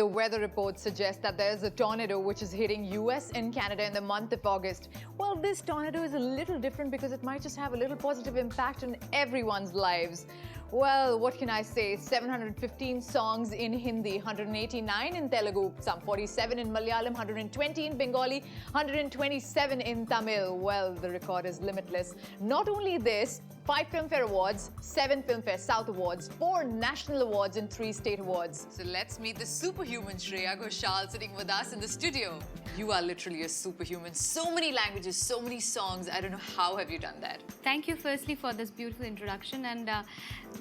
The weather reports suggest that there's a tornado which is hitting US and Canada in the month of August. Well, this tornado is a little different because it might just have a little positive impact on everyone's lives. Well, what can I say? 715 songs in Hindi, 189 in Telugu, some 47 in Malayalam, 120 in Bengali, 127 in Tamil. Well, the record is limitless. Not only this, 5 Filmfare Awards, 7 Filmfare South Awards, 4 National Awards and 3 State Awards. So let's meet the superhuman Shreya Ghoshal sitting with us in the studio. You are literally a superhuman. So many languages, so many songs. I don't know how have you done that. Thank you firstly for this beautiful introduction, and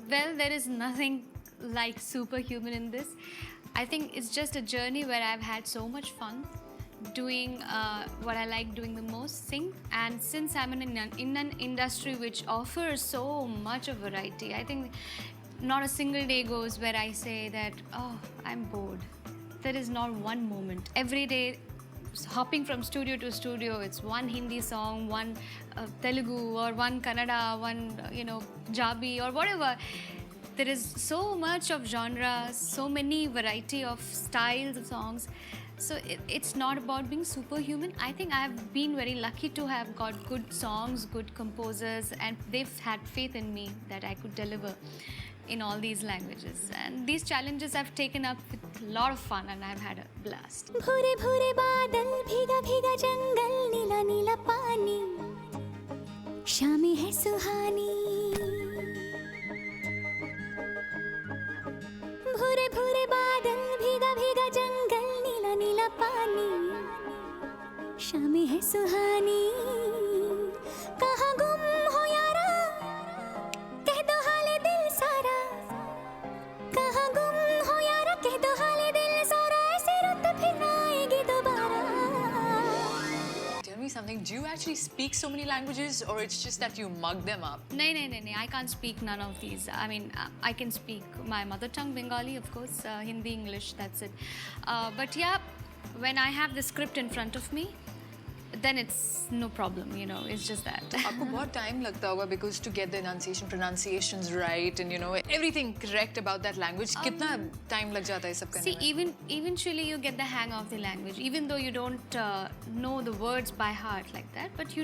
well, there is nothing like superhuman in this. I think it's just a journey where I've had so much fun doing what I like doing the most, sing. And since I'm in an industry which offers so much of variety, I think not a single day goes where I say that, oh, I'm bored. There is not one moment. Every day, hopping from studio to studio, it's one Hindi song, one Telugu, or one Kannada, one, Jabi, or whatever. There is so much of genre, so many variety of styles of songs. So it's not about being superhuman. I think I've been very lucky to have got good songs, good composers, and they've had faith in me that I could deliver in all these languages. And these challenges I've taken up with a lot of fun, and I've had a blast. भूरे भूरे बादल, भीगा भीगा जंगल, नीला नीला पानी, शामें है सुहानी। भूरे भूरे बादल, भीगा भीगा जंगल, नीला नीला पानी, शामें है सुहानी। कहाँ गुम हो यारा, कह दो हाले दिल सारा। कहाँ गुम हो यारा, कह दो हाले दिल सारा। ऐसी रुत फिर ना आएगी दोबारा। Tell me something, do you actually speak so many languages or it's just that you mug them up? No, I can't speak none of these. I mean, I can speak my mother tongue, Bengali, of course, Hindi, English, that's it. But yeah, when I have the script in front of me, then it's no problem, it's just that. आपको बहुत time लगता होगा because to get the pronunciations right and everything correct about that language. कितना time लग जाता है सब करने में? See, eventually you get the hang of the language, even though you don't know the words by heart like that, but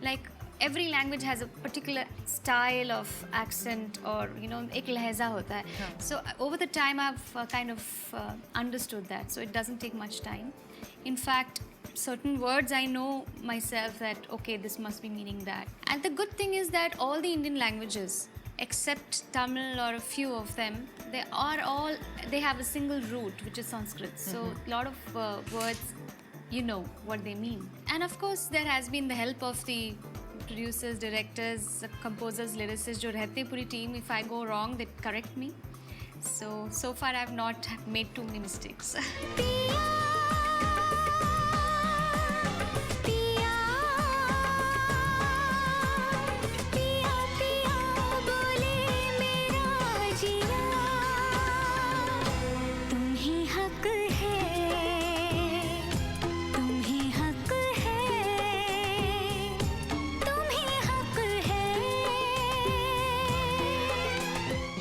like every language has a particular style of accent or एक लहजा होता है. So over the time I've kind of understood that, so it doesn't take much time. In fact, certain words I know myself that okay, this must be meaning that. And the good thing is that all the Indian languages except Tamil or a few of them, they have a single root, which is Sanskrit. So a lot of words what they mean. And of course there has been the help of the producers, directors, composers, lyricists jo rehte puri team. If I go wrong, they correct me. So far I've not made too many mistakes.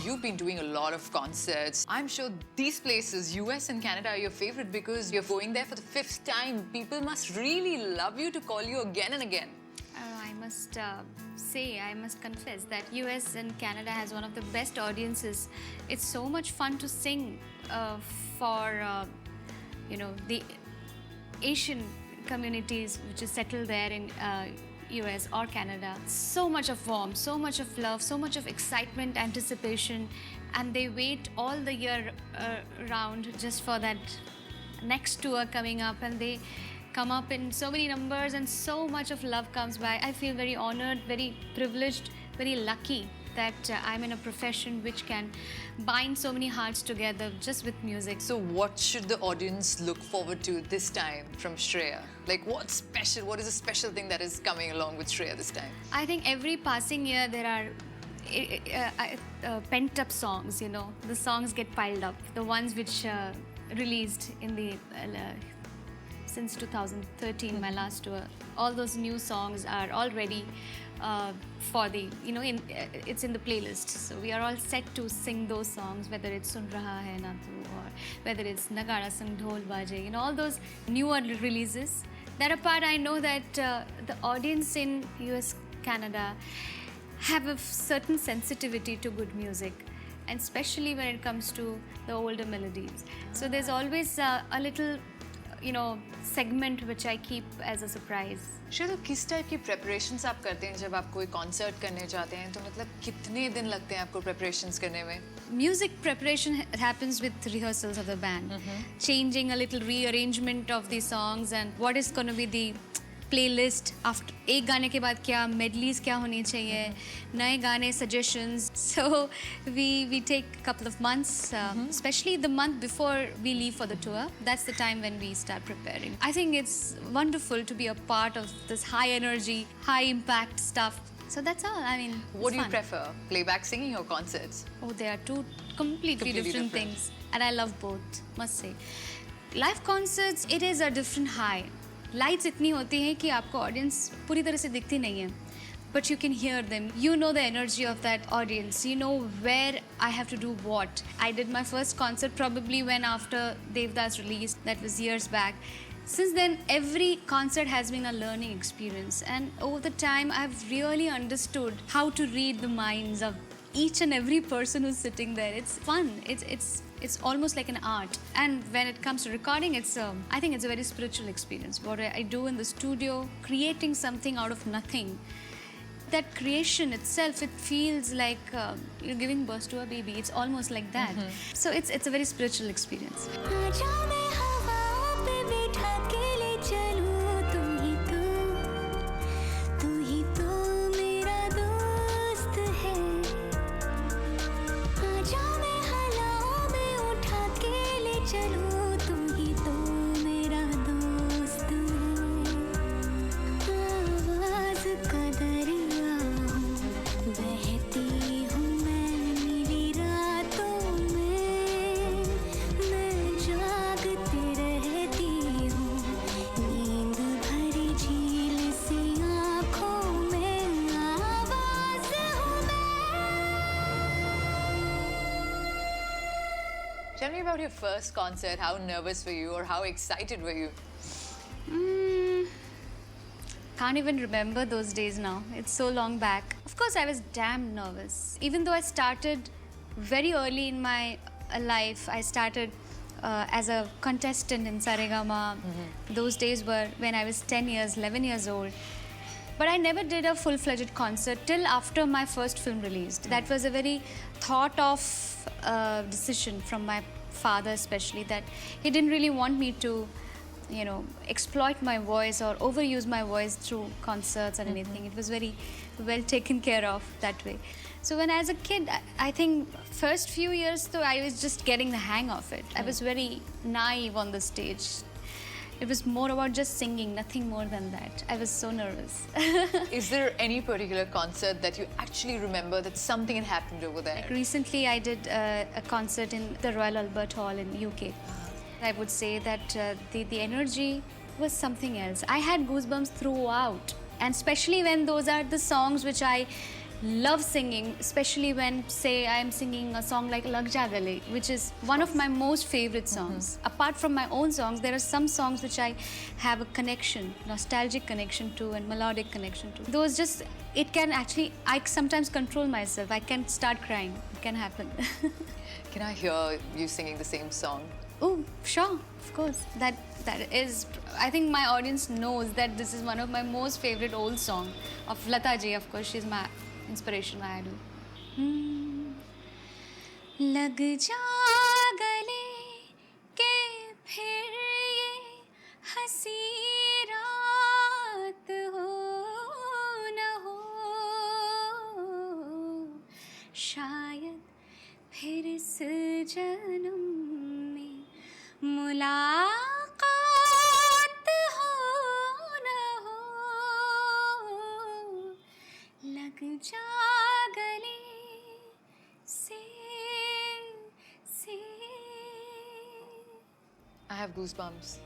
You've been doing a lot of concerts. I'm sure these places, US and Canada, are your favorite because you're going there for the 5th time. People must really love you to call you again and again. I must I must confess that US and Canada has one of the best audiences. It's so much fun to sing for the Asian communities which is settled there in US or Canada. So much of warmth, so much of love, so much of excitement, anticipation, and they wait all the year round just for that next tour coming up, and they come up in so many numbers and so much of love comes by. I feel very honored, very privileged, very lucky that I'm in a profession which can bind so many hearts together just with music. So what should the audience look forward to this time from Shreya? Like what's special? What is the special thing that is coming along with Shreya this time? I think every passing year there are pent up songs, The songs get piled up. The ones which released in the since 2013, my last tour. All those new songs are all ready for the, it's in the playlist. So we are all set to sing those songs, whether it's Sun Raha Hai Na Tu or whether it's Nagara Sang Dhol Baje, all those newer releases. That apart, I know that the audience in US, Canada have a certain sensitivity to good music, and especially when it comes to the older melodies. So there's always a little, segment which I keep as a surprise. Shreya, तो किस type की preparations आप करते हैं जब आप कोई concert करने जाते हैं? तो मतलब कितने दिन लगते हैं आपको प्रेपरेशंस करने में? Music preparation happens with rehearsals of the band, changing a little rearrangement of the songs and what is going to be the playlist after एक गाने के बाद क्या medleys क्या होनी चाहिए, नए गाने suggestions. So we take a couple of months, especially the month before we leave for the tour. That's the time when we start preparing. I think it's wonderful to be a part of this high energy, high impact stuff. So that's all. I mean, What do you prefer, playback singing or concerts? Oh, they are two completely different things, and I love both, must say. Live concerts, it is a different high. Lights इतनी होती हैं कि आपको audience पूरी तरह से दिखती नहीं है, but you can hear them. You know the energy of that audience. You know where I have to do what. I did my first concert probably when after Devdas released. That was years back. Since then, every concert has been a learning experience, and over the time, I've really understood how to read the minds of each and every person who's sitting there. It's fun. It's almost like an art. And when it comes to recording, I think it's a very spiritual experience. What I do in the studio, creating something out of nothing. That creation itself, it feels like you're giving birth to a baby. It's almost like that. So it's a very spiritual experience. Tell me about your first concert. How nervous were you, or how excited were you? Can't even remember those days now. It's so long back. Of course, I was damn nervous. Even though I started very early in my life, I started as a contestant in Saregama. Those days were when I was 10 years, 11 years old. But I never did a full-fledged concert till after my first film released. That was a very thought-of decision from my father, especially, that he didn't really want me to, exploit my voice or overuse my voice through concerts or anything. It was very well taken care of that way. So when I was a kid, I think first few years though, I was just getting the hang of it. I was very naive on the stage. It was more about just singing, nothing more than that. I was so nervous. Is there any particular concert that you actually remember that something had happened over there? Like recently, I did a concert in the Royal Albert Hall in UK. I would say that the energy was something else. I had goosebumps throughout. And especially when those are the songs which I love singing, especially when, say, I'm singing a song like Lag Ja Gale, which is one of my most favorite songs. Apart from my own songs, there are some songs which I have a connection, nostalgic connection to and melodic connection to. Those just, it can actually, I sometimes control myself. I can start crying. It can happen. Can I hear you singing the same song? Oh, sure, of course. That is, I think my audience knows that this is one of my most favorite old song of Lata ji. Of course, she's my inspiration, my idol. Lag ja gale ke phir ye hasi raat ho na ho, shayad phir is janam mein mulaqaat ho na ho, lag ja gale se. I have goosebumps.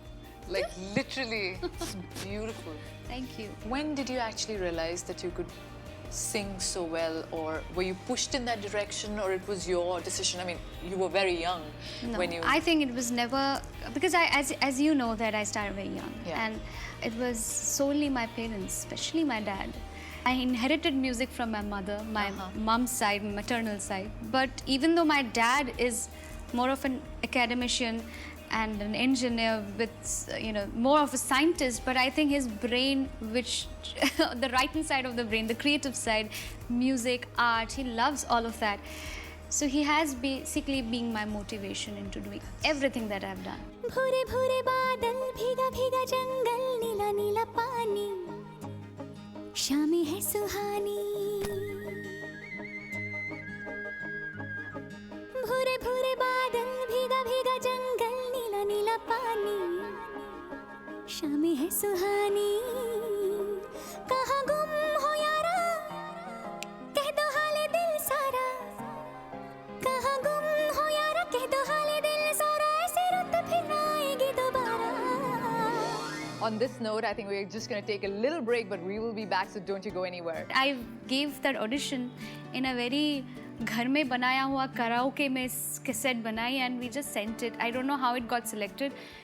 Like literally, it's beautiful. Thank you. When did you actually realize that you could sing so well, or were you pushed in that direction, or it was your decision? I mean, you were very young when you... I think it was never, because as you know that I started very young, Yeah. and it was solely my parents, especially my dad. I inherited music from my mother, my mom's side, maternal side. But even though my dad is more of an academician and an engineer with, more of a scientist, but I think his brain, which, the right hand side of the brain, the creative side, music, art, he loves all of that. So he has basically been my motivation into doing everything that I've done. भूरे भूरे बादल भीगा भीगा जंगल नीला नीला पानी शामें है सुहानी भूरे भूरे बादल भीगा भीगा जंगल नीला नीला पानी शामें है सुहानी कहाँ गुम हो यारा कह दो हाले दिल सारा कहाँ गुम हो यारा कह दो हाले दिल सारा ऐसे रुत फिर ना आएगी दोबारा. On this note, I think we're just going to take a little break, but we will be back, so don't you go anywhere. I gave that audition in a very घर में बनाया हुआ karaoke में cassette बनाई, and we just sent it. I don't know how it got selected.